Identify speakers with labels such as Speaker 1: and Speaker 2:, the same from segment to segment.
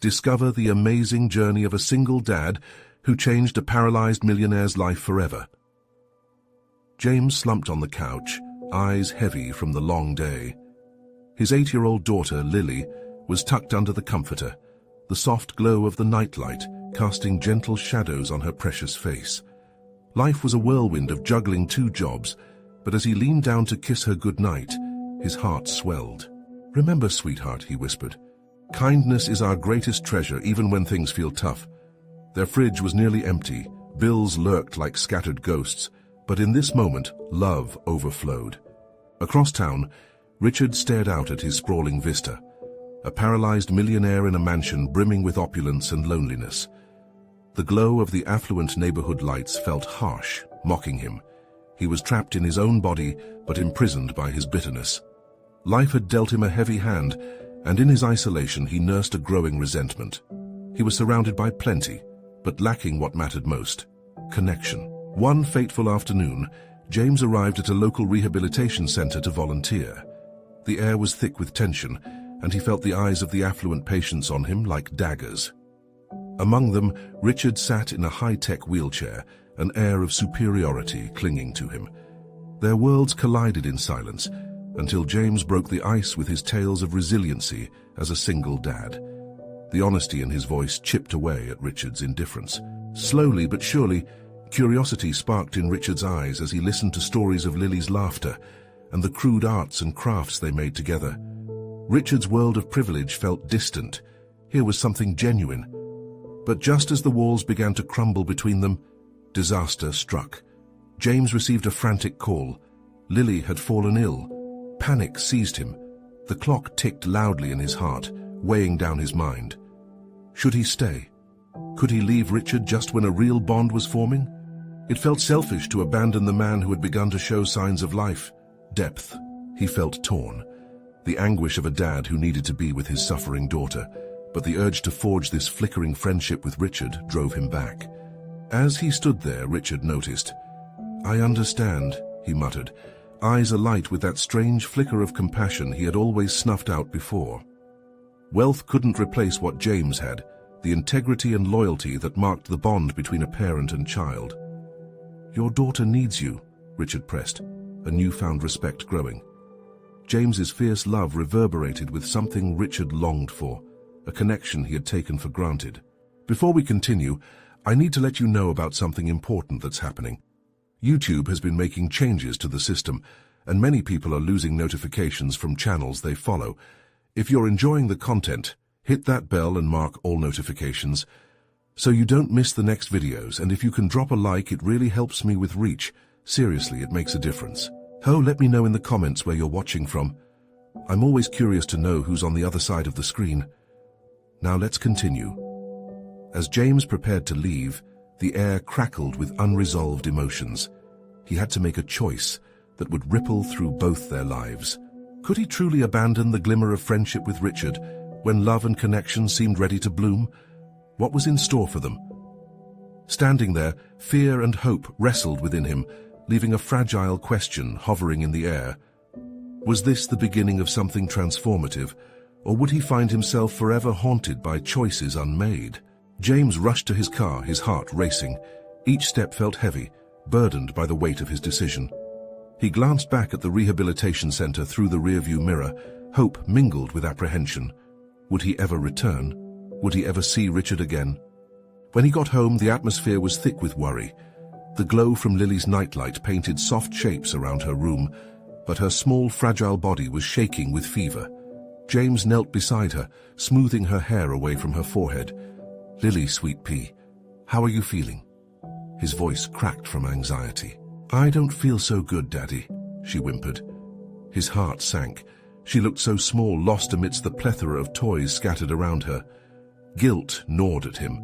Speaker 1: Discover the amazing journey of a single dad who changed a paralyzed millionaire's life forever. James slumped on the couch, eyes heavy from the long day. His 8-year-old daughter, Lily, was tucked under the comforter, the soft glow of the nightlight casting gentle shadows on her precious face. Life was a whirlwind of juggling 2 jobs, but as he leaned down to kiss her goodnight, his heart swelled. "Remember, sweetheart," he whispered, "kindness is our greatest treasure even when things feel tough." Their fridge was nearly empty, bills lurked like scattered ghosts, but in this moment, love overflowed. Across town, Richard stared out at his sprawling vista, a paralyzed millionaire in a mansion brimming with opulence and loneliness. The glow of the affluent neighborhood lights felt harsh, mocking him. He was trapped in his own body, but imprisoned by his bitterness. Life had dealt him a heavy hand, and in his isolation he nursed a growing resentment. He was surrounded by plenty, but lacking what mattered most: connection. One fateful afternoon, James arrived at a local rehabilitation center to volunteer. The air was thick with tension, and he felt the eyes of the affluent patients on him like daggers. Among them, Richard sat in a high-tech wheelchair, an air of superiority clinging to him. Their worlds collided in silence, until James broke the ice with his tales of resiliency as a single dad. The honesty in his voice chipped away at Richard's indifference. Slowly but surely, curiosity sparked in Richard's eyes as he listened to stories of Lily's laughter and the crude arts and crafts they made together. Richard's world of privilege felt distant. Here was something genuine. But just as the walls began to crumble between them, disaster struck. James received a frantic call. Lily had fallen ill. Panic seized him. The clock ticked loudly in his heart, weighing down his mind. Should he stay? Could he leave Richard just when a real bond was forming? It felt selfish to abandon the man who had begun to show signs of life. Depth. He felt torn. The anguish of a dad who needed to be with his suffering daughter, but the urge to forge this flickering friendship with Richard drove him back. As he stood there, Richard noticed. "I understand," he muttered, eyes alight with that strange flicker of compassion he had always snuffed out before. Wealth couldn't replace what James had, the integrity and loyalty that marked the bond between a parent and child. "Your daughter needs you," Richard pressed, a newfound respect growing. James's fierce love reverberated with something Richard longed for, a connection he had taken for granted. Before we continue, I need to let you know about something important that's happening. YouTube has been making changes to the system, and many people are losing notifications from channels they follow. If you're enjoying the content, hit that bell and mark all notifications so you don't miss the next videos, and if you can drop a like, it really helps me with reach. Seriously, it makes a difference. Let me know in the comments where you're watching from. I'm always curious to know who's on the other side of the screen. Now let's continue. As James prepared to leave, the air crackled with unresolved emotions. He had to make a choice that would ripple through both their lives. Could he truly abandon the glimmer of friendship with Richard when love and connection seemed ready to bloom? What was in store for them? Standing there, fear and hope wrestled within him, leaving a fragile question hovering in the air. Was this the beginning of something transformative, or would he find himself forever haunted by choices unmade? James rushed to his car, his heart racing. Each step felt heavy, burdened by the weight of his decision. He glanced back at the rehabilitation center through the rearview mirror, hope mingled with apprehension. Would he ever return? Would he ever see Richard again? When he got home, the atmosphere was thick with worry. The glow from Lily's nightlight painted soft shapes around her room, but her small, fragile body was shaking with fever. James knelt beside her, smoothing her hair away from her forehead. "Lily, sweet pea, how are you feeling?" His voice cracked from anxiety. "I don't feel so good, Daddy," she whimpered. His heart sank. She looked so small, lost amidst the plethora of toys scattered around her. Guilt gnawed at him.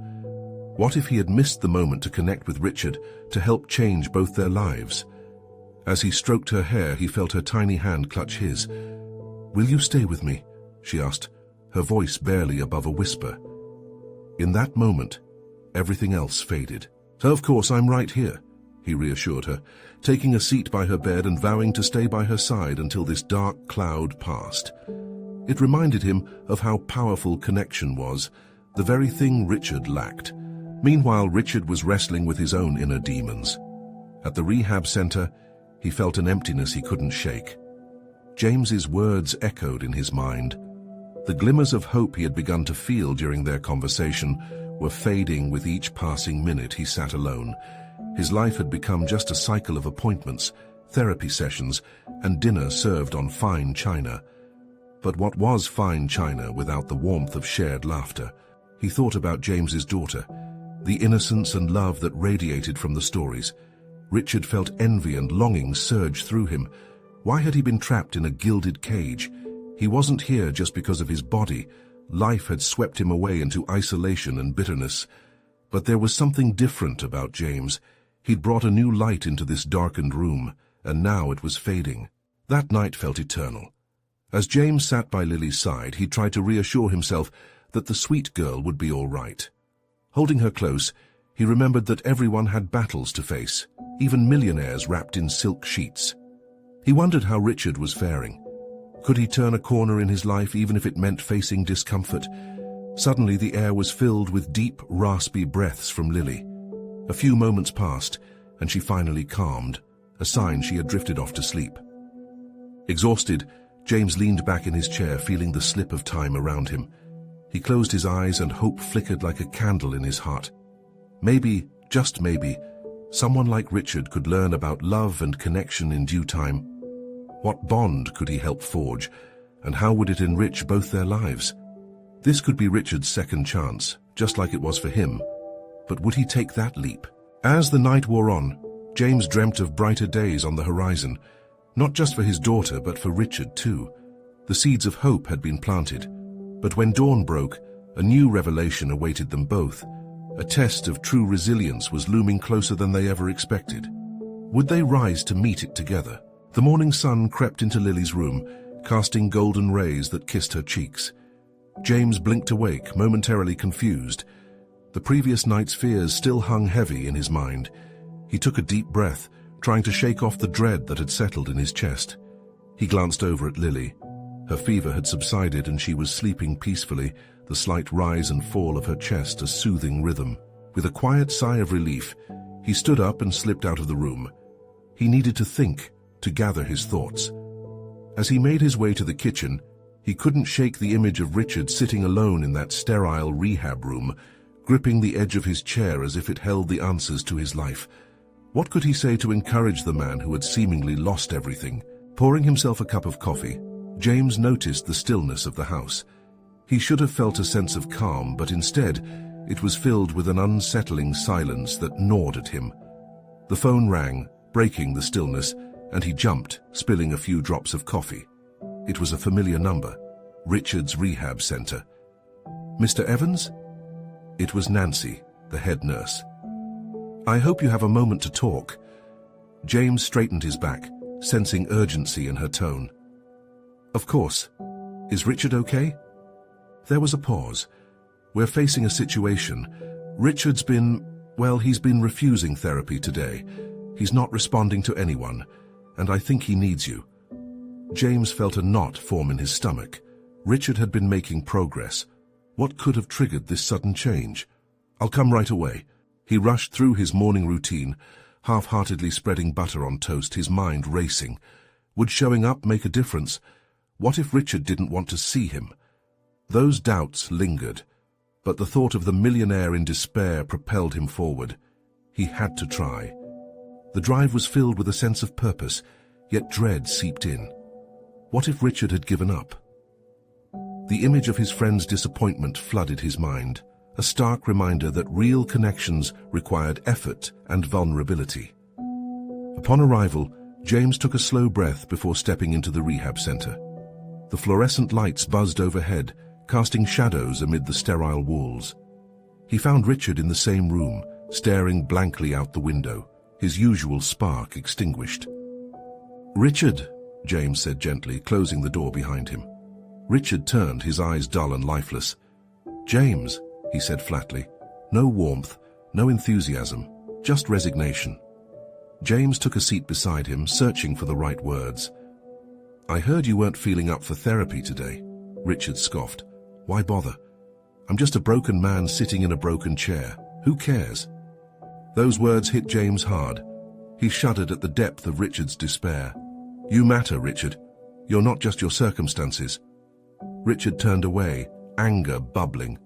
Speaker 1: What if he had missed the moment to connect with Richard, to help change both their lives? As he stroked her hair, he felt her tiny hand clutch his. "Will you stay with me?" she asked, her voice barely above a whisper. In that moment, everything else faded. "Of course, I'm right here," he reassured her, taking a seat by her bed and vowing to stay by her side until this dark cloud passed. It reminded him of how powerful connection was, the very thing Richard lacked. Meanwhile, Richard was wrestling with his own inner demons. At the rehab center, he felt an emptiness he couldn't shake. James's words echoed in his mind. The glimmers of hope he had begun to feel during their conversation were fading with each passing minute he sat alone. His life had become just a cycle of appointments, therapy sessions, and dinner served on fine china. But what was fine china without the warmth of shared laughter? He thought about James's daughter, the innocence and love that radiated from the stories. Richard felt envy and longing surge through him. Why had he been trapped in a gilded cage? He wasn't here just because of his body. Life had swept him away into isolation and bitterness. But there was something different about James. He'd brought a new light into this darkened room, and now it was fading. That night felt eternal. As James sat by Lily's side, he tried to reassure himself that the sweet girl would be all right. Holding her close, he remembered that everyone had battles to face, even millionaires wrapped in silk sheets. He wondered how Richard was faring. Could he turn a corner in his life even if it meant facing discomfort? Suddenly the air was filled with deep, raspy breaths from Lily. A few moments passed, and she finally calmed, a sign she had drifted off to sleep. Exhausted, James leaned back in his chair, feeling the slip of time around him. He closed his eyes and hope flickered like a candle in his heart. Maybe, just maybe, someone like Richard could learn about love and connection in due time. What bond could he help forge, and how would it enrich both their lives? This could be Richard's second chance, just like it was for him. But would he take that leap? As the night wore on, James dreamt of brighter days on the horizon, not just for his daughter, but for Richard too. The seeds of hope had been planted. But when dawn broke, a new revelation awaited them both. A test of true resilience was looming closer than they ever expected. Would they rise to meet it together? The morning sun crept into Lily's room, casting golden rays that kissed her cheeks. James blinked awake, momentarily confused. The previous night's fears still hung heavy in his mind. He took a deep breath, trying to shake off the dread that had settled in his chest. He glanced over at Lily. Her fever had subsided and she was sleeping peacefully, the slight rise and fall of her chest a soothing rhythm. With a quiet sigh of relief, he stood up and slipped out of the room. He needed to think, to gather his thoughts. As he made his way to the kitchen, he couldn't shake the image of Richard sitting alone in that sterile rehab room, gripping the edge of his chair as if it held the answers to his life. What could he say to encourage the man who had seemingly lost everything? Pouring himself a cup of coffee, James noticed the stillness of the house. He should have felt a sense of calm, but instead, it was filled with an unsettling silence that gnawed at him. The phone rang, breaking the stillness, and he jumped, spilling a few drops of coffee. It was a familiar number, Richard's rehab center. Mr. Evans? It was Nancy, the head nurse. I hope you have a moment to talk. James straightened his back, sensing urgency in her tone. Of course. Is Richard okay? There was a pause. We're facing a situation. Richard's he's been refusing therapy today. He's not responding to anyone, and I think he needs you. James felt a knot form in his stomach. Richard had been making progress. What could have triggered this sudden change? I'll come right away. He rushed through his morning routine, half-heartedly spreading butter on toast, his mind racing. Would showing up make a difference? What if Richard didn't want to see him? Those doubts lingered, but the thought of the millionaire in despair propelled him forward. He had to try. The drive was filled with a sense of purpose, yet dread seeped in. What if Richard had given up? The image of his friend's disappointment flooded his mind, a stark reminder that real connections required effort and vulnerability. Upon arrival, James took a slow breath before stepping into the rehab center. The fluorescent lights buzzed overhead, casting shadows amid the sterile walls. He found Richard in the same room, staring blankly out the window, his usual spark extinguished. "Richard," James said gently, closing the door behind him. Richard turned, his eyes dull and lifeless. "James," he said flatly. No warmth, no enthusiasm, just resignation. James took a seat beside him, searching for the right words. "I heard you weren't feeling up for therapy today," Richard scoffed. "Why bother?" I'm just a broken man sitting in a broken chair. Who cares? Those words hit James hard. He shuddered at the depth of Richard's despair. You matter, Richard. You're not just your circumstances. Richard turned away, anger bubbling.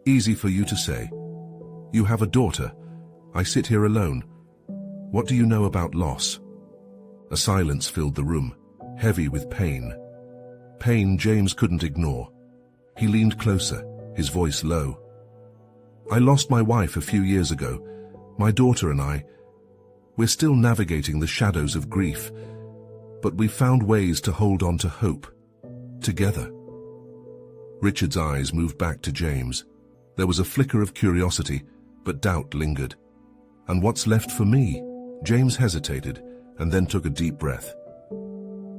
Speaker 1: Easy for you to say. You have a daughter. I sit here alone. What do you know about loss? A silence filled the room, heavy with pain. Pain James couldn't ignore. He leaned closer, his voice low. I lost my wife a few years ago. My daughter and we're still navigating the shadows of grief, but we've found ways to hold on to hope, together. Richard's eyes moved back to James. There was a flicker of curiosity, but doubt lingered. And what's left for me? James hesitated, and then took a deep breath.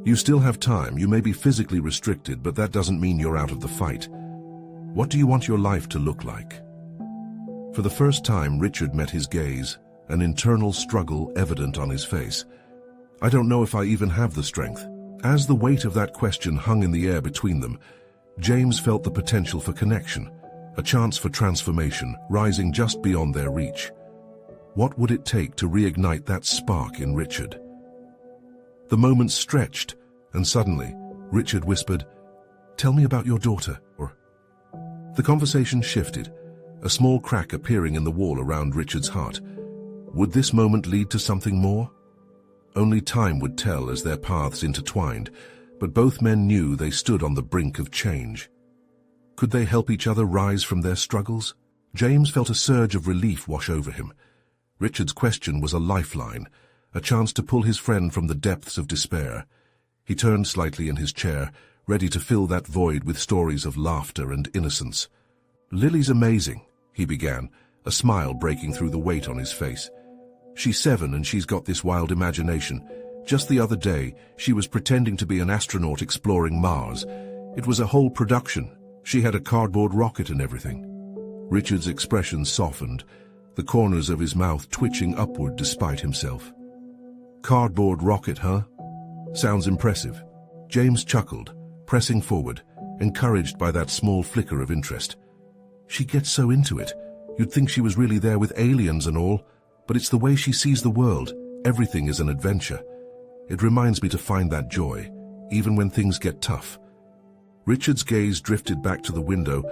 Speaker 1: You still have time. You may be physically restricted, but that doesn't mean you're out of the fight. What do you want your life to look like? For the first time, Richard met his gaze, an internal struggle evident on his face. I don't know if I even have the strength. As the weight of that question hung in the air between them, James felt the potential for connection, a chance for transformation, rising just beyond their reach. What would it take to reignite that spark in Richard? The moments stretched, and suddenly, Richard whispered, "Tell me about your daughter." The conversation shifted, a small crack appearing in the wall around Richard's heart. Would this moment lead to something more? Only time would tell as their paths intertwined, but both men knew they stood on the brink of change. Could they help each other rise from their struggles? James felt a surge of relief wash over him. Richard's question was a lifeline, a chance to pull his friend from the depths of despair. He turned slightly in his chair, ready to fill that void with stories of laughter and innocence. "Lily's amazing," he began, a smile breaking through the weight on his face. "She's 7 and she's got this wild imagination. Just the other day, she was pretending to be an astronaut exploring Mars. It was a whole production. She had a cardboard rocket and everything." Richard's expression softened, the corners of his mouth twitching upward despite himself. "Cardboard rocket, huh? Sounds impressive." James chuckled, pressing forward, encouraged by that small flicker of interest. "She gets so into it. You'd think she was really there with aliens and all, but it's the way she sees the world. Everything is an adventure. It reminds me to find that joy, even when things get tough." Richard's gaze drifted back to the window,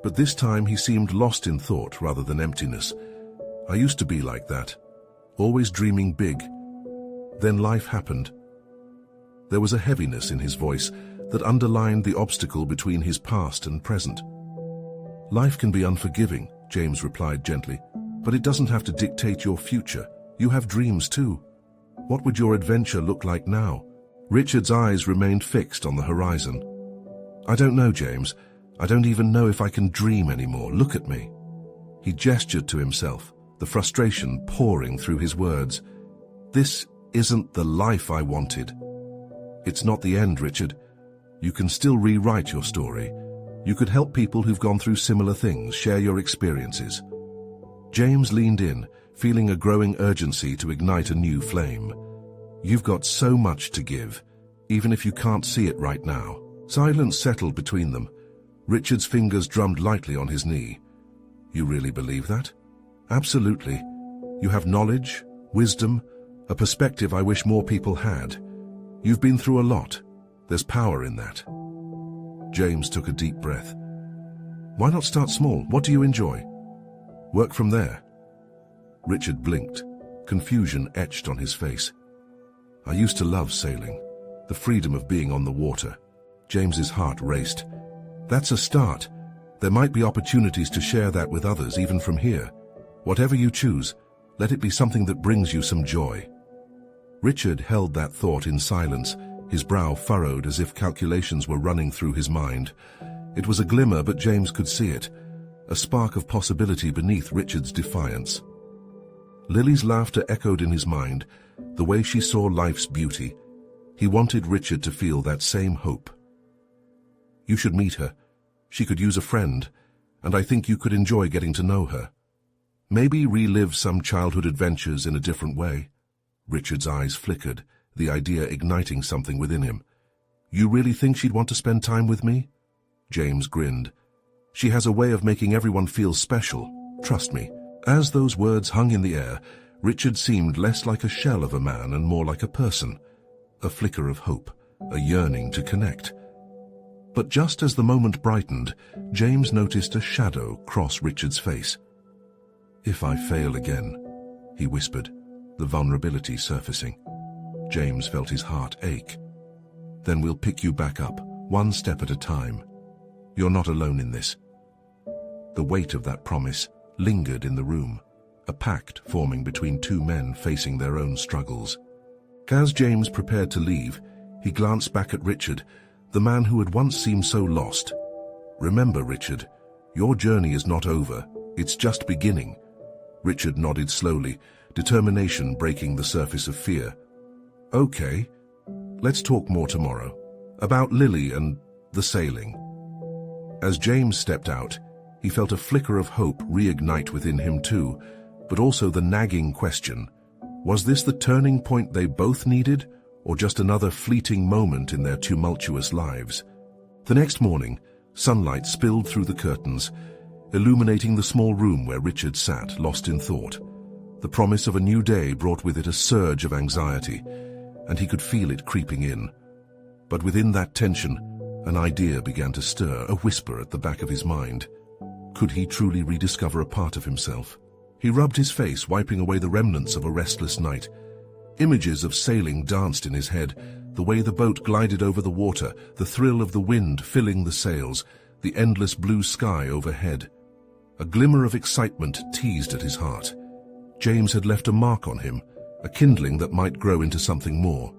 Speaker 1: but this time he seemed lost in thought rather than emptiness. "I used to be like that, always dreaming big. Then life happened." There was a heaviness in his voice that underlined the obstacle between his past and present. "Life can be unforgiving," James replied gently, "but it doesn't have to dictate your future. You have dreams too. What would your adventure look like now?" Richard's eyes remained fixed on the horizon. "I don't know, James. I don't even know if I can dream anymore. Look at me." He gestured to himself, the frustration pouring through his words. "This isn't the life I wanted." "It's not the end, Richard. You can still rewrite your story. You could help people who've gone through similar things, share your experiences." James leaned in, feeling a growing urgency to ignite a new flame. "You've got so much to give, even if you can't see it right now." Silence settled between them. Richard's fingers drummed lightly on his knee. "You really believe that?" "Absolutely. You have knowledge, wisdom, a perspective I wish more people had. You've been through a lot. There's power in that." James took a deep breath. "Why not start small? What do you enjoy? Work from there." Richard blinked, confusion etched on his face. "I used to love sailing, the freedom of being on the water." James's heart raced. "That's a start. There might be opportunities to share that with others even from here. Whatever you choose, let it be something that brings you some joy." Richard held that thought in silence, his brow furrowed as if calculations were running through his mind. It was a glimmer, but James could see it, a spark of possibility beneath Richard's defiance. Lily's laughter echoed in his mind, the way she saw life's beauty. He wanted Richard to feel that same hope. "You should meet her. She could use a friend, and I think you could enjoy getting to know her. Maybe relive some childhood adventures in a different way." Richard's eyes flickered, the idea igniting something within him. "You really think she'd want to spend time with me?" James grinned. She has a way of making everyone feel special, trust me." As those words hung in the air, Richard seemed less like a shell of a man and more like a person, a flicker of hope, a yearning to connect. But just as the moment brightened, James noticed a shadow cross Richard's face. "If I fail again," he whispered, the vulnerability surfacing. James felt his heart ache. "Then we'll pick you back up, one step at a time. You're not alone in this." The weight of that promise lingered in the room, a pact forming between two men facing their own struggles. As James prepared to leave, he glanced back at Richard, the man who had once seemed so lost. "Remember, Richard, your journey is not over, it's just beginning." Richard nodded slowly, determination breaking the surface of fear. "Okay, let's talk more tomorrow, about Lily and the sailing." As James stepped out, he felt a flicker of hope reignite within him too, but also the nagging question, was this the turning point they both needed, or just another fleeting moment in their tumultuous lives? The next morning, sunlight spilled through the curtains, illuminating the small room where Richard sat, lost in thought. The promise of a new day brought with it a surge of anxiety, and he could feel it creeping in. But within that tension, an idea began to stir, a whisper at the back of his mind. Could he truly rediscover a part of himself? He rubbed his face, wiping away the remnants of a restless night. Images of sailing danced in his head, the way the boat glided over the water, the thrill of the wind filling the sails, the endless blue sky overhead. A glimmer of excitement teased at his heart. James had left a mark on him, a kindling that might grow into something more.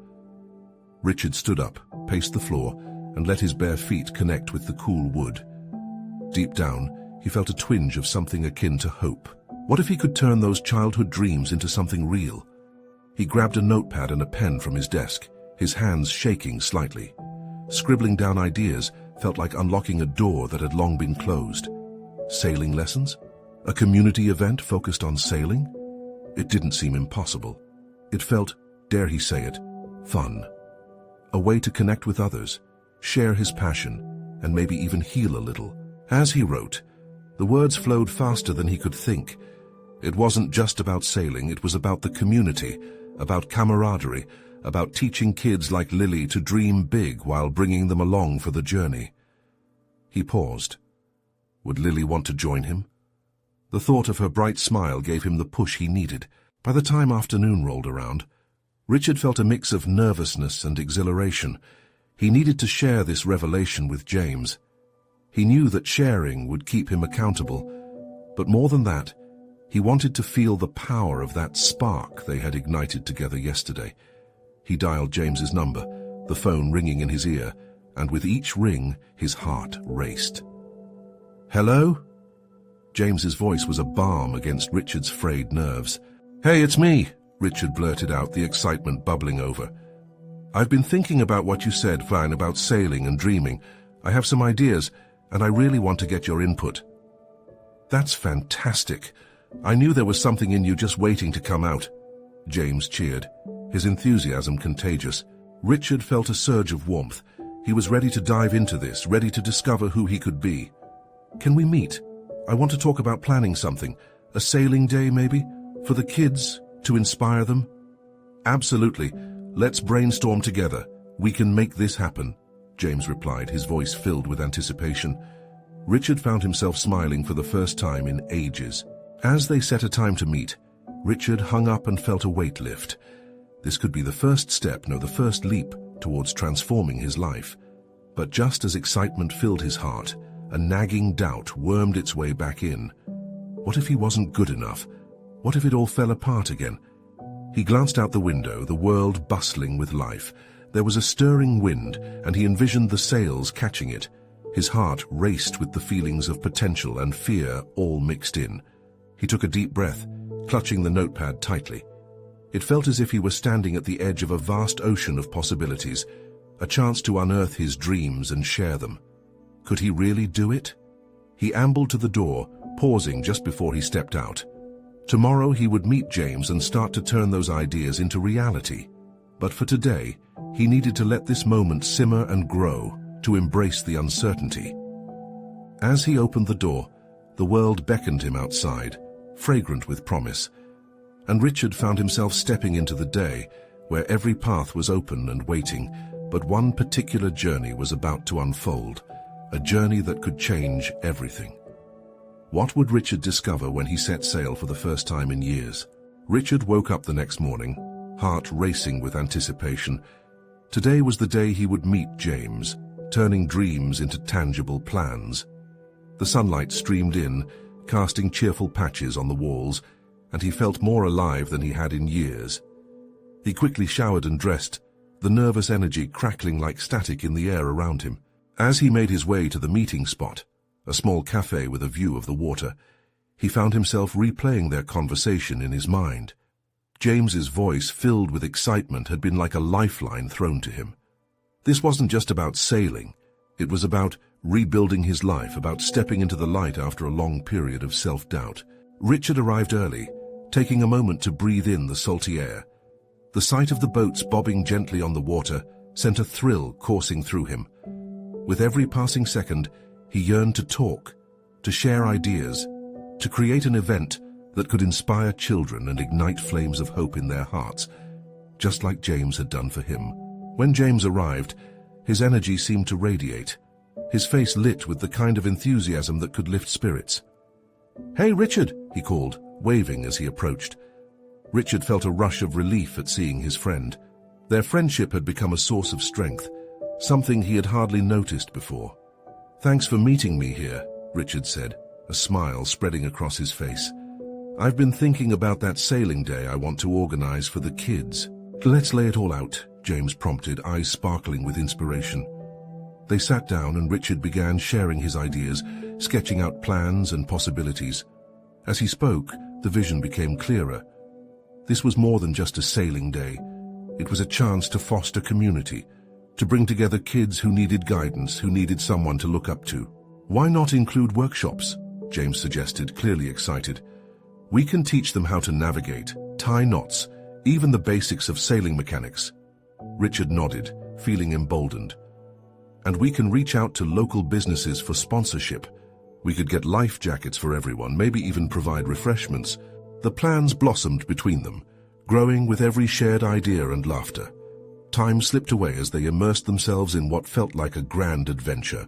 Speaker 1: Richard stood up, paced the floor, and let his bare feet connect with the cool wood. Deep down, he felt a twinge of something akin to hope. What if he could turn those childhood dreams into something real? He grabbed a notepad and a pen from his desk, his hands shaking slightly. Scribbling down ideas felt like unlocking a door that had long been closed. Sailing lessons? A community event focused on sailing? It didn't seem impossible. It felt, dare he say it, fun. A way to connect with others, share his passion, and maybe even heal a little. As he wrote, the words flowed faster than he could think. It wasn't just about sailing, it was about the community, about camaraderie, about teaching kids like Lily to dream big while bringing them along for the journey. He paused. Would Lily want to join him? The thought of her bright smile gave him the push he needed. By the time afternoon rolled around, Richard felt a mix of nervousness and exhilaration. He needed to share this revelation with James. He knew that sharing would keep him accountable, but more than that, he wanted to feel the power of that spark they had ignited together yesterday. He dialed James's number, the phone ringing in his ear, and with each ring, his heart raced. "Hello?" James's voice was a balm against Richard's frayed nerves. "Hey, it's me," Richard blurted out, the excitement bubbling over. "I've been thinking about what you said, Vine, about sailing and dreaming. I have some ideas, and I really want to get your input." "That's fantastic. I knew there was something in you just waiting to come out." James cheered, his enthusiasm contagious. Richard felt a surge of warmth. He was ready to dive into this, ready to discover who he could be. "Can we meet? I want to talk about planning something. A sailing day, maybe? For the kids, to inspire them?" "Absolutely. Let's brainstorm together. We can make this happen," James replied, his voice filled with anticipation. Richard found himself smiling for the first time in ages. As they set a time to meet, Richard hung up and felt a weight lift. This could be the first step, no, the first leap towards transforming his life. But just as excitement filled his heart, a nagging doubt wormed its way back in. What if he wasn't good enough? What if it all fell apart again? He glanced out the window, the world bustling with life. There was a stirring wind, and he envisioned the sails catching it. His heart raced with the feelings of potential and fear all mixed in. He took a deep breath, clutching the notepad tightly. It felt as if he were standing at the edge of a vast ocean of possibilities, a chance to unearth his dreams and share them. Could he really do it? He ambled to the door, pausing just before he stepped out. Tomorrow he would meet James and start to turn those ideas into reality. But for today, he needed to let this moment simmer and grow, to embrace the uncertainty. As he opened the door, the world beckoned him outside, fragrant with promise, and Richard found himself stepping into the day where every path was open and waiting, but one particular journey was about to unfold, a journey that could change everything. What would Richard discover when he set sail for the first time in years? Richard woke up the next morning, heart racing with anticipation. Today was the day he would meet James, turning dreams into tangible plans. The sunlight streamed in, casting cheerful patches on the walls, and he felt more alive than he had in years. He quickly showered and dressed, the nervous energy crackling like static in the air around him. As he made his way to the meeting spot, a small cafe with a view of the water, he found himself replaying their conversation in his mind. James's voice, filled with excitement, had been like a lifeline thrown to him. This wasn't just about sailing. It was about rebuilding his life, about stepping into the light after a long period of self-doubt. Richard arrived early, taking a moment to breathe in the salty air. The sight of the boats bobbing gently on the water sent a thrill coursing through him. With every passing second, he yearned to talk, to share ideas, to create an event that could inspire children and ignite flames of hope in their hearts, just like James had done for him. When James arrived, his energy seemed to radiate, his face lit with the kind of enthusiasm that could lift spirits. "Hey, Richard," he called, waving as he approached. Richard felt a rush of relief at seeing his friend. Their friendship had become a source of strength, something he had hardly noticed before. "Thanks for meeting me here," Richard said, a smile spreading across his face. "I've been thinking about that sailing day I want to organize for the kids." "Let's lay it all out," James prompted, eyes sparkling with inspiration. They sat down and Richard began sharing his ideas, sketching out plans and possibilities. As he spoke, the vision became clearer. This was more than just a sailing day. It was a chance to foster community, to bring together kids who needed guidance, who needed someone to look up to. "Why not include workshops?" James suggested, clearly excited. "We can teach them how to navigate, tie knots, even the basics of sailing mechanics." Richard nodded, feeling emboldened. "And we can reach out to local businesses for sponsorship. We could get life jackets for everyone, maybe even provide refreshments." The plans blossomed between them, growing with every shared idea and laughter. Time slipped away as they immersed themselves in what felt like a grand adventure.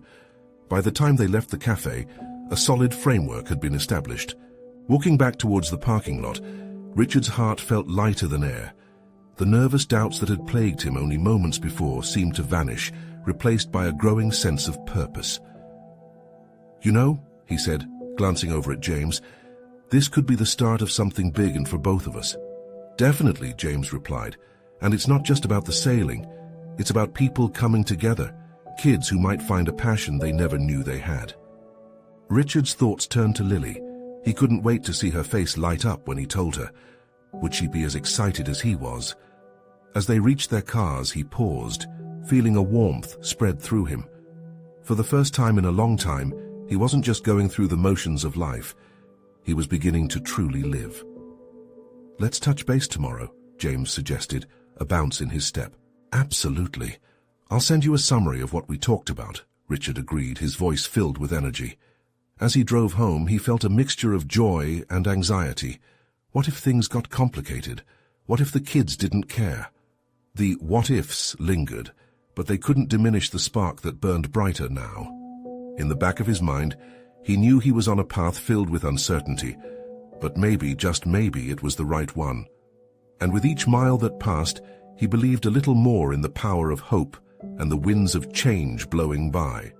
Speaker 1: By the time they left the cafe, a solid framework had been established. Walking back towards the parking lot, Richard's heart felt lighter than air. The nervous doubts that had plagued him only moments before seemed to vanish, replaced by a growing sense of purpose. "You know," he said, glancing over at James, "this could be the start of something big and for both of us." "Definitely," James replied. "And it's not just about the sailing. It's about people coming together, kids who might find a passion they never knew they had." Richard's thoughts turned to Lily. He couldn't wait to see her face light up when he told her. Would she be as excited as he was? As they reached their cars, he paused, feeling a warmth spread through him. For the first time in a long time, he wasn't just going through the motions of life. He was beginning to truly live. "Let's touch base tomorrow," James suggested, a bounce in his step. "Absolutely. I'll send you a summary of what we talked about," Richard agreed, his voice filled with energy. As he drove home, he felt a mixture of joy and anxiety. What if things got complicated? What if the kids didn't care? The what-ifs lingered, but they couldn't diminish the spark that burned brighter now. In the back of his mind, he knew he was on a path filled with uncertainty, but maybe, just maybe, it was the right one. And with each mile that passed, he believed a little more in the power of hope and the winds of change blowing by.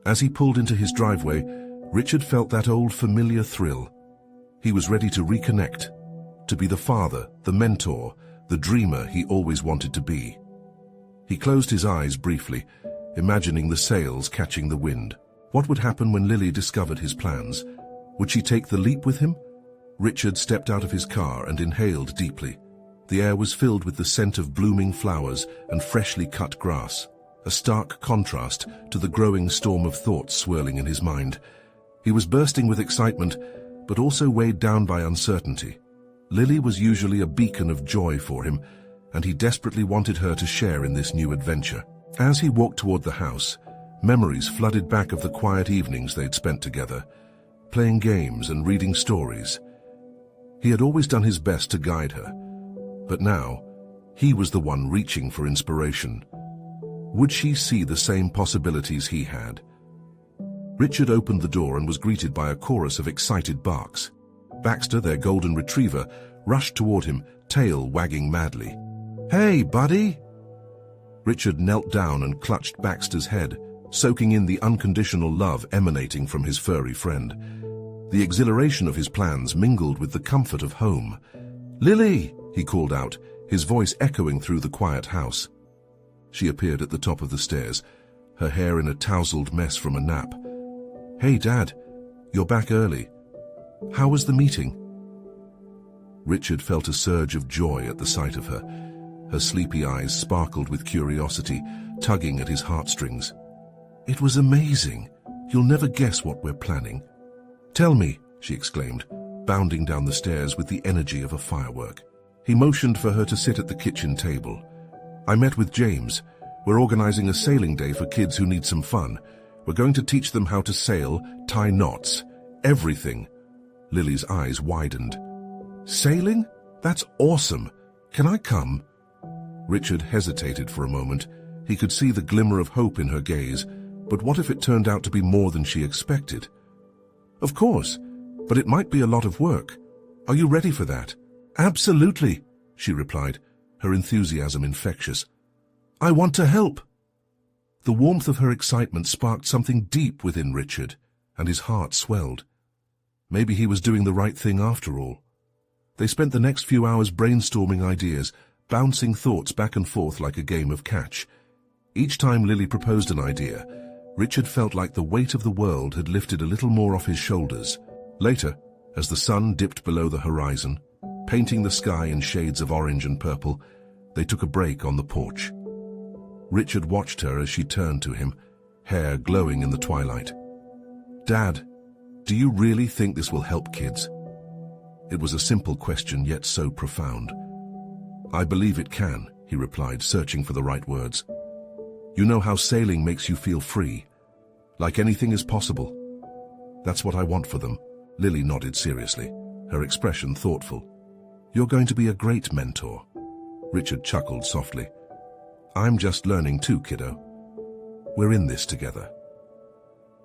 Speaker 1: As he pulled into his driveway, Richard felt that old familiar thrill. He was ready to reconnect, to be the father, the mentor, the dreamer he always wanted to be. He closed his eyes briefly, imagining the sails catching the wind. What would happen when Lily discovered his plans? Would she take the leap with him? Richard stepped out of his car and inhaled deeply. The air was filled with the scent of blooming flowers and freshly cut grass, a stark contrast to the growing storm of thoughts swirling in his mind. He was bursting with excitement, but also weighed down by uncertainty. Lily was usually a beacon of joy for him, and he desperately wanted her to share in this new adventure. As he walked toward the house, Memories flooded back of the quiet evenings they'd spent together, playing games and reading stories. He had always done his best to guide her, but now he was the one reaching for inspiration. Would she see the same possibilities he had? Richard opened the door and was greeted by a chorus of excited barks. Baxter, their golden retriever, rushed toward him, tail wagging madly. "Hey, buddy!" Richard knelt down and clutched Baxter's head, soaking in the unconditional love emanating from his furry friend. The exhilaration of his plans mingled with the comfort of home. "Lily!" he called out, his voice echoing through the quiet house. She appeared at the top of the stairs, her hair in a tousled mess from a nap. "Hey, Dad, you're back early. How was the meeting?" Richard felt a surge of joy at the sight of her. Her sleepy eyes sparkled with curiosity, tugging at his heartstrings. "It was amazing. You'll never guess what we're planning." "Tell me," she exclaimed, bounding down the stairs with the energy of a firework. He motioned for her to sit at the kitchen table. "I met with James. We're organizing a sailing day for kids who need some fun. We're going to teach them how to sail, tie knots, everything." Lily's eyes widened. "Sailing? That's awesome. Can I come?" Richard hesitated for a moment. He could see the glimmer of hope in her gaze, but what if it turned out to be more than she expected? "Of course, but it might be a lot of work. Are you ready for that?" "Absolutely," she replied, her enthusiasm infectious. "I want to help." The warmth of her excitement sparked something deep within Richard, and his heart swelled. Maybe he was doing the right thing after all. They spent the next few hours brainstorming ideas, bouncing thoughts back and forth like a game of catch. Each time Lily proposed an idea, Richard felt like the weight of the world had lifted a little more off his shoulders. Later, as the sun dipped below the horizon, painting the sky in shades of orange and purple, they took a break on the porch. Richard watched her as she turned to him, hair glowing in the twilight. "Dad, do you really think this will help kids?" It was a simple question, yet so profound. "I believe it can," he replied, searching for the right words. "You know how sailing makes you feel free, like anything is possible. That's what I want for them." Lily nodded seriously, her expression thoughtful. "You're going to be a great mentor." Richard chuckled softly. "I'm just learning too, kiddo. We're in this together."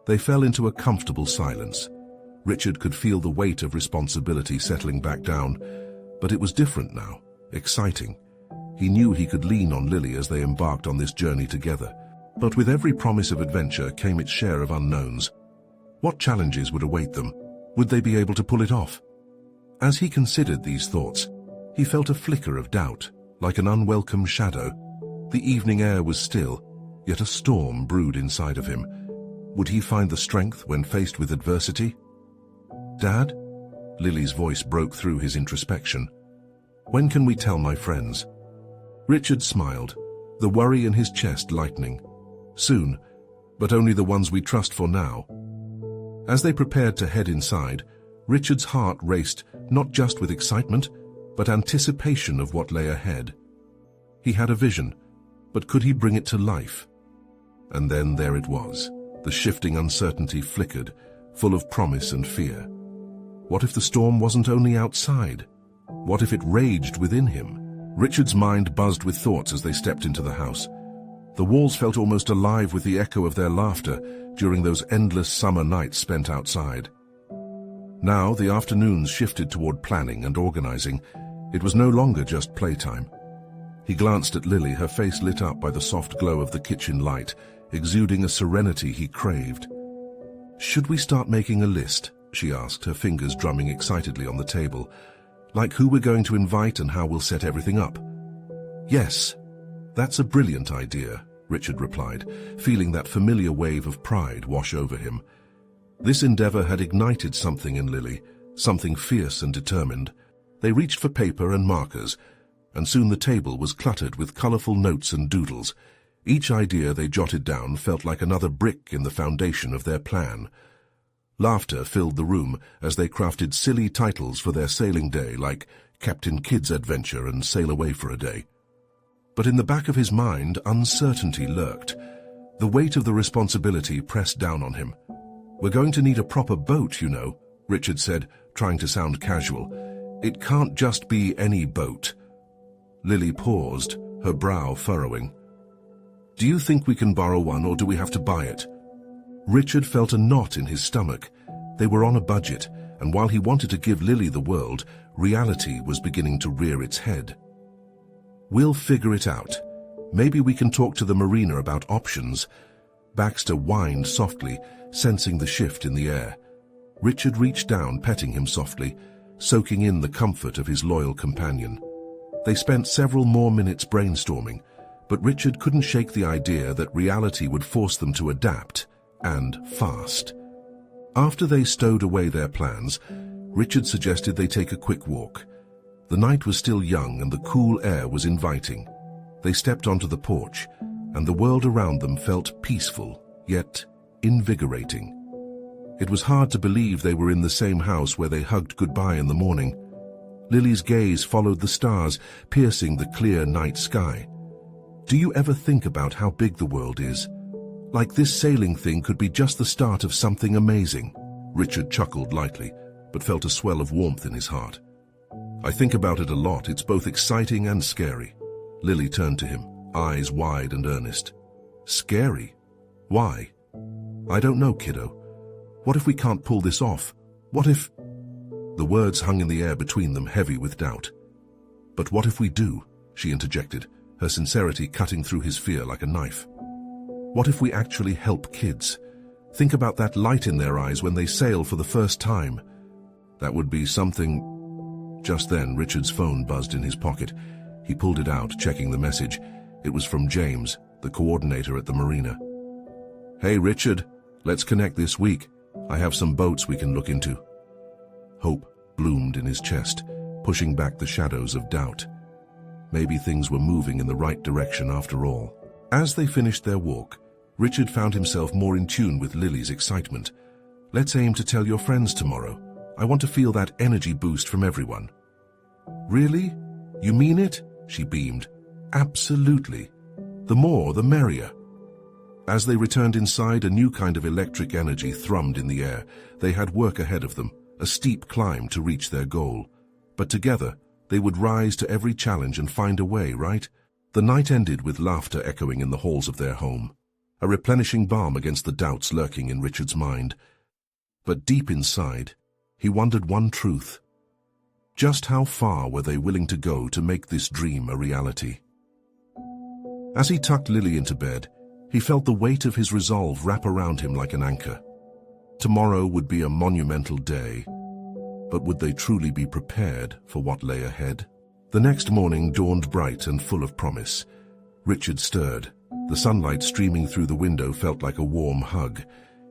Speaker 1: They fell into a comfortable silence. Richard could feel the weight of responsibility settling back down, but it was different now, exciting. He knew he could lean on Lily as they embarked on this journey together, but with every promise of adventure came its share of unknowns. What challenges would await them? Would they be able to pull it off? As he considered these thoughts, he felt a flicker of doubt, like an unwelcome shadow. The evening air was still, yet a storm brewed inside of him. Would he find the strength when faced with adversity? "Dad?" Lily's voice broke through his introspection. "When can we tell my friends?" Richard smiled, the worry in his chest lightening. "Soon, but only the ones we trust for now." As they prepared to head inside, Richard's heart raced, not just with excitement, but anticipation of what lay ahead. He had a vision, but could he bring it to life? And then there it was. The shifting uncertainty flickered, full of promise and fear. What if the storm wasn't only outside? What if it raged within him? Richard's mind buzzed with thoughts as they stepped into the house. The walls felt almost alive with the echo of their laughter during those endless summer nights spent outside. Now the afternoons shifted toward planning and organizing. It was no longer just playtime. He glanced at Lily, her face lit up by the soft glow of the kitchen light, exuding a serenity he craved. "Should we start making a list?" she asked, her fingers drumming excitedly on the table. "Like who we're going to invite and how we'll set everything up?" "Yes, that's a brilliant idea," Richard replied, feeling that familiar wave of pride wash over him. This endeavor had ignited something in Lily, something fierce and determined. They reached for paper and markers, and soon the table was cluttered with colorful notes and doodles. Each idea they jotted down felt like another brick in the foundation of their plan. Laughter filled the room as they crafted silly titles for their sailing day, like Captain Kidd's Adventure and Sail Away for a Day. But in the back of his mind, uncertainty lurked. The weight of the responsibility pressed down on him. "We're going to need a proper boat, you know," Richard said, trying to sound casual. "It can't just be any boat." Lily paused, her brow furrowing. "Do you think we can borrow one, or do we have to buy it?" Richard felt a knot in his stomach. They were on a budget, and while he wanted to give Lily the world, reality was beginning to rear its head. "We'll figure it out. Maybe we can talk to the marina about options." Baxter whined softly, sensing the shift in the air. Richard reached down, petting him softly, soaking in the comfort of his loyal companion. They spent several more minutes brainstorming, but Richard couldn't shake the idea that reality would force them to adapt, and fast. After they stowed away their plans, Richard suggested they take a quick walk. The night was still young and the cool air was inviting. They stepped onto the porch, and the world around them felt peaceful, yet invigorating. It was hard to believe they were in the same house where they hugged goodbye in the morning. Lily's gaze followed the stars, piercing the clear night sky. "Do you ever think about how big the world is? Like this sailing thing could be just the start of something amazing." Richard chuckled lightly, but felt a swell of warmth in his heart. "I think about it a lot. It's both exciting and scary." Lily turned to him, eyes wide and earnest. "Scary? Why?" "I don't know, kiddo. What if we can't pull this off? What if—" The words hung in the air between them, heavy with doubt. "But what if we do?" she interjected, her sincerity cutting through his fear like a knife. "What if we actually help kids? Think about that light in their eyes when they sail for the first time. That would be something—" Just then, Richard's phone buzzed in his pocket. He pulled it out, checking the message. It was from James, the coordinator at the marina. "Hey, Richard, let's connect this week. I have some boats we can look into." Hope bloomed in his chest, pushing back the shadows of doubt. Maybe things were moving in the right direction after all. As they finished their walk, Richard found himself more in tune with Lily's excitement. "Let's aim to tell your friends tomorrow. I want to feel that energy boost from everyone." "Really? You mean it?" she beamed. "Absolutely. The more, the merrier." As they returned inside, a new kind of electric energy thrummed in the air. They had work ahead of them, a steep climb to reach their goal. But together, they would rise to every challenge and find a way, right? The night ended with laughter echoing in the halls of their home, a replenishing balm against the doubts lurking in Richard's mind. But deep inside, he wondered one truth. Just how far were they willing to go to make this dream a reality? As he tucked Lily into bed, he felt the weight of his resolve wrap around him like an anchor. Tomorrow would be a monumental day, but would they truly be prepared for what lay ahead? The next morning dawned bright and full of promise. Richard stirred. The sunlight streaming through the window felt like a warm hug.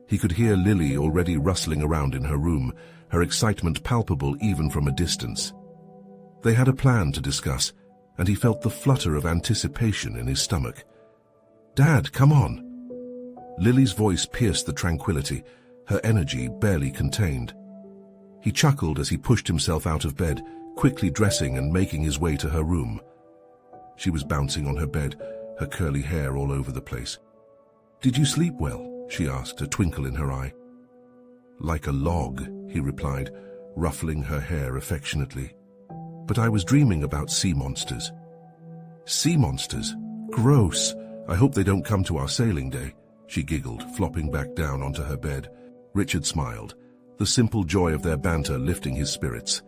Speaker 1: He could hear Lily already rustling around in her room, her excitement palpable even from a distance. They had a plan to discuss, and he felt the flutter of anticipation in his stomach. "Dad, come on!" Lily's voice pierced the tranquility, her energy barely contained. He chuckled as he pushed himself out of bed, quickly dressing and making his way to her room. She was bouncing on her bed, her curly hair all over the place. "Did you sleep well?" she asked, a twinkle in her eye. "Like a log," he replied, ruffling her hair affectionately. "But I was dreaming about sea monsters." "Sea monsters? Gross! I hope they don't come to our sailing day," she giggled, flopping back down onto her bed. Richard smiled, the simple joy of their banter lifting his spirits.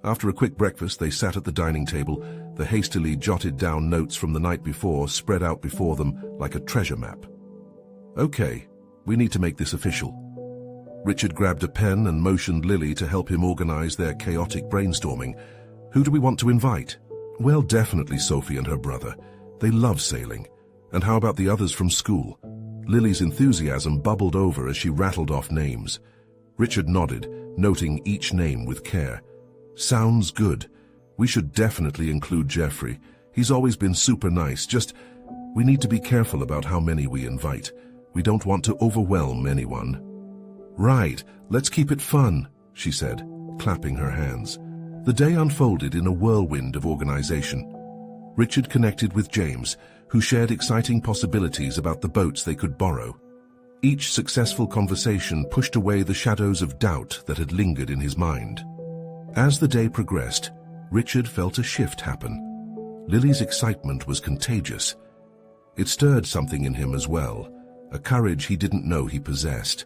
Speaker 1: After a quick breakfast, they sat at the dining table, the hastily jotted down notes from the night before spread out before them like a treasure map. "Okay, we need to make this official." Richard grabbed a pen and motioned Lily to help him organize their chaotic brainstorming. "Who do we want to invite?" "Well, definitely Sophie and her brother. They love sailing. And how about the others from school?" Lily's enthusiasm bubbled over as she rattled off names. Richard nodded, noting each name with care. "Sounds good. We should definitely include Jeffrey. He's always been super nice, we need to be careful about how many we invite. We don't want to overwhelm anyone." "Right, let's keep it fun," she said, clapping her hands. The day unfolded in a whirlwind of organization. Richard connected with James, who shared exciting possibilities about the boats they could borrow. Each successful conversation pushed away the shadows of doubt that had lingered in his mind. As the day progressed, Richard felt a shift happen. Lily's excitement was contagious. It stirred something in him as well, a courage he didn't know he possessed.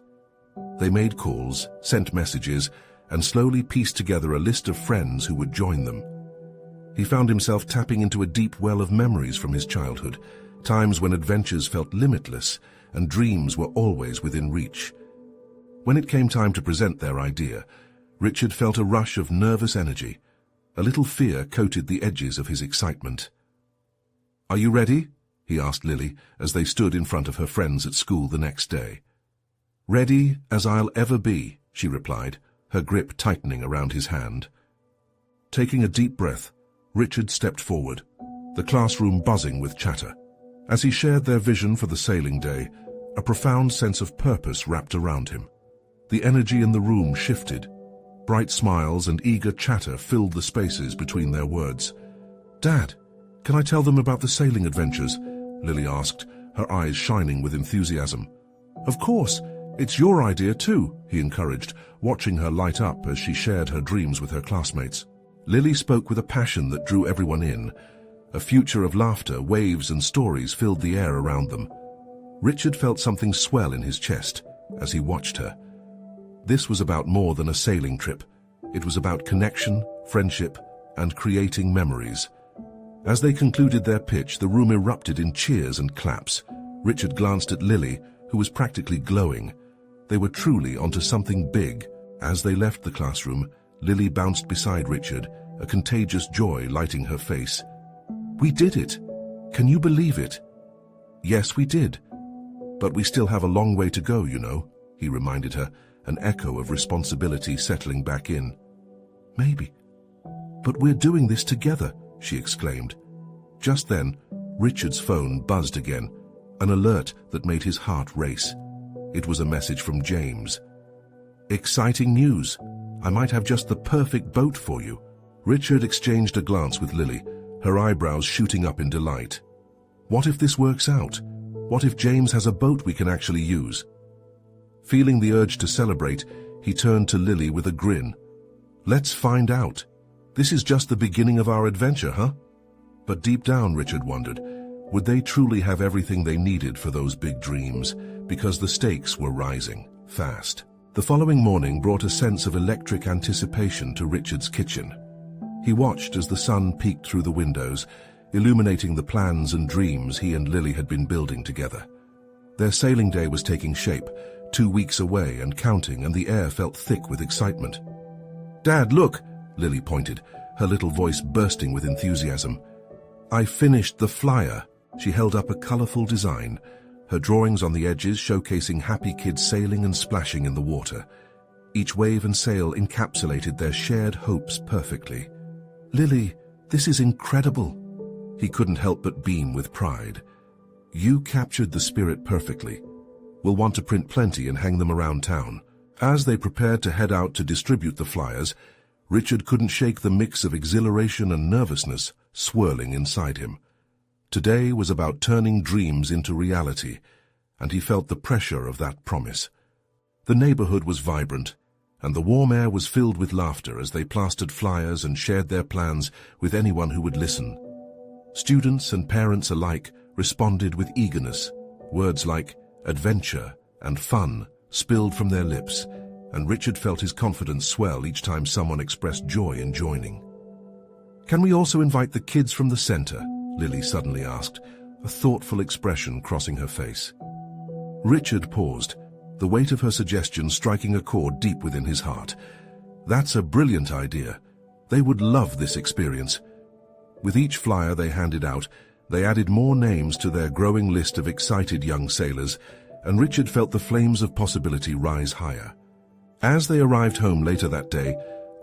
Speaker 1: They made calls, sent messages, and slowly pieced together a list of friends who would join them. He found himself tapping into a deep well of memories from his childhood, times when adventures felt limitless and dreams were always within reach. When it came time to present their idea, Richard felt a rush of nervous energy. A little fear coated the edges of his excitement. "Are you ready?" he asked Lily as they stood in front of her friends at school the next day. "Ready as I'll ever be," she replied, her grip tightening around his hand. Taking a deep breath, Richard stepped forward, the classroom buzzing with chatter. As he shared their vision for the sailing day, a profound sense of purpose wrapped around him. The energy in the room shifted. Bright smiles and eager chatter filled the spaces between their words. "Dad, can I tell them about the sailing adventures?" Lily asked, her eyes shining with enthusiasm. "Of course, it's your idea too," he encouraged, watching her light up as she shared her dreams with her classmates. Lily spoke with a passion that drew everyone in. A future of laughter, waves, and stories filled the air around them. Richard felt something swell in his chest as he watched her. This was about more than a sailing trip. It was about connection, friendship, and creating memories. As they concluded their pitch, the room erupted in cheers and claps. Richard glanced at Lily, who was practically glowing. They were truly onto something big. As they left the classroom, Lily bounced beside Richard, a contagious joy lighting her face. "We did it! Can you believe it?" "Yes, we did. But we still have a long way to go, you know," he reminded her, an echo of responsibility settling back in. "Maybe. But we're doing this together," she exclaimed. Just then, Richard's phone buzzed again, an alert that made his heart race. It was a message from James. "Exciting news! I might have just the perfect boat for you." Richard exchanged a glance with Lily, her eyebrows shooting up in delight. "What if this works out? What if James has a boat we can actually use?" Feeling the urge to celebrate, he turned to Lily with a grin. "Let's find out. This is just the beginning of our adventure, huh?" But deep down, Richard wondered, would they truly have everything they needed for those big dreams? Because the stakes were rising, fast. The following morning brought a sense of electric anticipation to Richard's kitchen. He watched as the sun peeked through the windows, illuminating the plans and dreams he and Lily had been building together. Their sailing day was taking shape, 2 weeks away and counting, and the air felt thick with excitement. "Dad, look!" Lily pointed, her little voice bursting with enthusiasm. "I finished the flyer." She held up a colorful design, her drawings on the edges showcasing happy kids sailing and splashing in the water. Each wave and sail encapsulated their shared hopes perfectly. "Lily, this is incredible." He couldn't help but beam with pride. "You captured the spirit perfectly. We'll want to print plenty and hang them around town." As they prepared to head out to distribute the flyers, Richard couldn't shake the mix of exhilaration and nervousness swirling inside him. Today was about turning dreams into reality, and he felt the pressure of that promise. The neighborhood was vibrant, and the warm air was filled with laughter as they plastered flyers and shared their plans with anyone who would listen. Students and parents alike responded with eagerness. Words like adventure and fun spilled from their lips, and Richard felt his confidence swell each time someone expressed joy in joining. "Can we also invite the kids from the center?" Lily suddenly asked, a thoughtful expression crossing her face. Richard paused, the weight of her suggestion striking a chord deep within his heart. "That's a brilliant idea. They would love this experience." With each flyer they handed out, they added more names to their growing list of excited young sailors, and Richard felt the flames of possibility rise higher. As they arrived home later that day,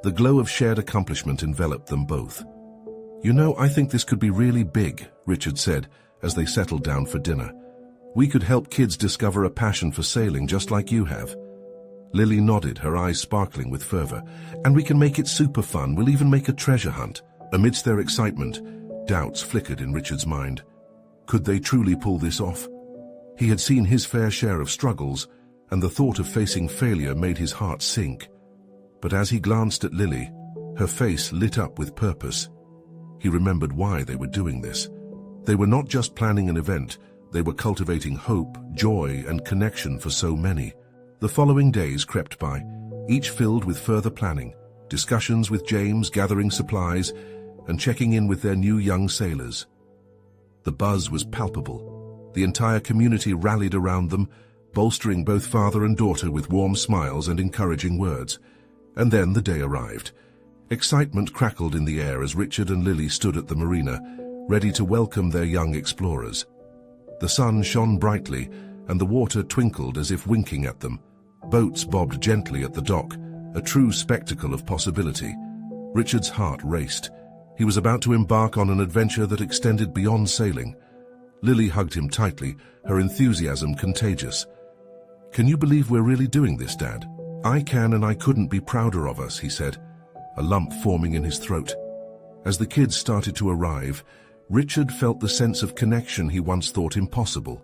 Speaker 1: the glow of shared accomplishment enveloped them both. "You know, I think this could be really big," Richard said as they settled down for dinner. "We could help kids discover a passion for sailing just like you have." Lily nodded, her eyes sparkling with fervor. "And we can make it super fun. We'll even make a treasure hunt." Amidst their excitement, doubts flickered in Richard's mind. Could they truly pull this off? He had seen his fair share of struggles, and the thought of facing failure made his heart sink. But as he glanced at Lily, her face lit up with purpose. He remembered why they were doing this. They were not just planning an event, they were cultivating hope, joy, and connection for so many. The following days crept by, each filled with further planning, discussions with James, gathering supplies, and checking in with their new young sailors. The buzz was palpable. The entire community rallied around them, bolstering both father and daughter with warm smiles and encouraging words. And then the day arrived. Excitement crackled in the air as Richard and Lily stood at the marina, ready to welcome their young explorers. The sun shone brightly, and the water twinkled as if winking at them. Boats bobbed gently at the dock, a true spectacle of possibility. Richard's heart raced. He was about to embark on an adventure that extended beyond sailing. Lily hugged him tightly, her enthusiasm contagious. "Can you believe we're really doing this, Dad?" "I can, and I couldn't be prouder of us," he said, a lump forming in his throat. As the kids started to arrive, Richard felt the sense of connection he once thought impossible.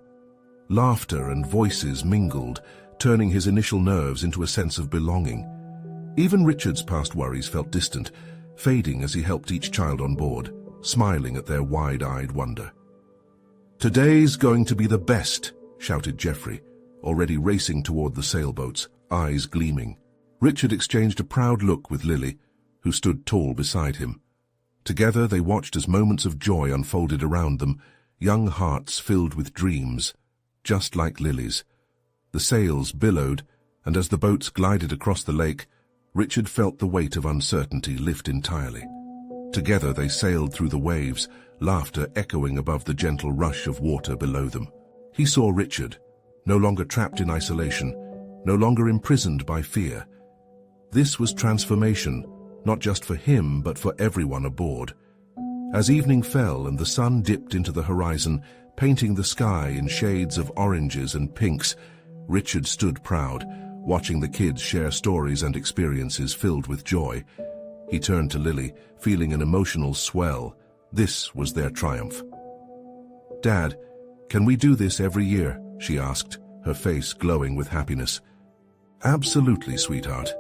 Speaker 1: Laughter and voices mingled, turning his initial nerves into a sense of belonging. Even Richard's past worries felt distant, fading as he helped each child on board, smiling at their wide-eyed wonder. "Today's going to be the best," shouted Geoffrey, already racing toward the sailboats, eyes gleaming. Richard exchanged a proud look with Lily, who stood tall beside him. Together they watched as moments of joy unfolded around them, young hearts filled with dreams, just like Lily's. The sails billowed, and as the boats glided across the lake, Richard felt the weight of uncertainty lift entirely. Together they sailed through the waves, laughter echoing above the gentle rush of water below them. He saw Richard, no longer trapped in isolation, no longer imprisoned by fear. This was transformation, not just for him, but for everyone aboard. As evening fell and the sun dipped into the horizon, painting the sky in shades of oranges and pinks, Richard stood proud, watching the kids share stories and experiences filled with joy. He turned to Lily, feeling an emotional swell. This was their triumph. "Dad, can we do this every year?" she asked, her face glowing with happiness. "Absolutely, sweetheart.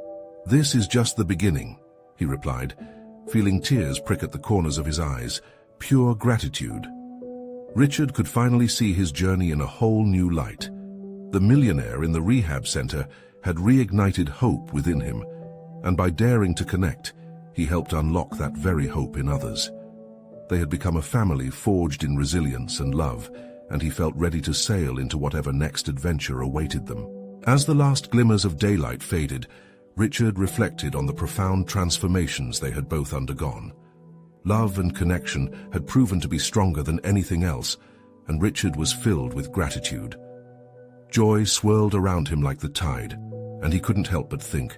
Speaker 1: This is just the beginning," he replied, feeling tears prick at the corners of his eyes, pure gratitude. Richard could finally see his journey in a whole new light. The millionaire in the rehab center had reignited hope within him, and by daring to connect, he helped unlock that very hope in others. They had become a family forged in resilience and love, and he felt ready to sail into whatever next adventure awaited them. As the last glimmers of daylight faded, Richard reflected on the profound transformations they had both undergone. Love and connection had proven to be stronger than anything else, and Richard was filled with gratitude. Joy swirled around him like the tide, and he couldn't help but think,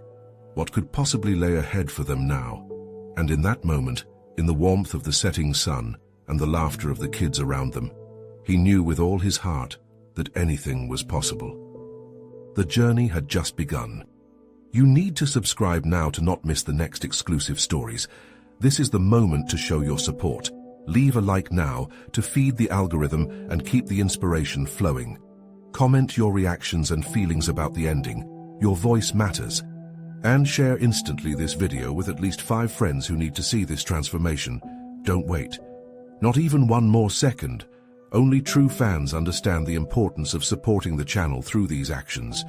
Speaker 1: what could possibly lay ahead for them now? And in that moment, in the warmth of the setting sun and the laughter of the kids around them, he knew with all his heart that anything was possible. The journey had just begun. You need to subscribe now to not miss the next exclusive stories. This is the moment to show your support. Leave a like now to feed the algorithm and keep the inspiration flowing. Comment your reactions and feelings about the ending. Your voice matters. And share instantly this video with at least 5 friends who need to see this transformation. Don't wait. Not even one more second. Only true fans understand the importance of supporting the channel through these actions.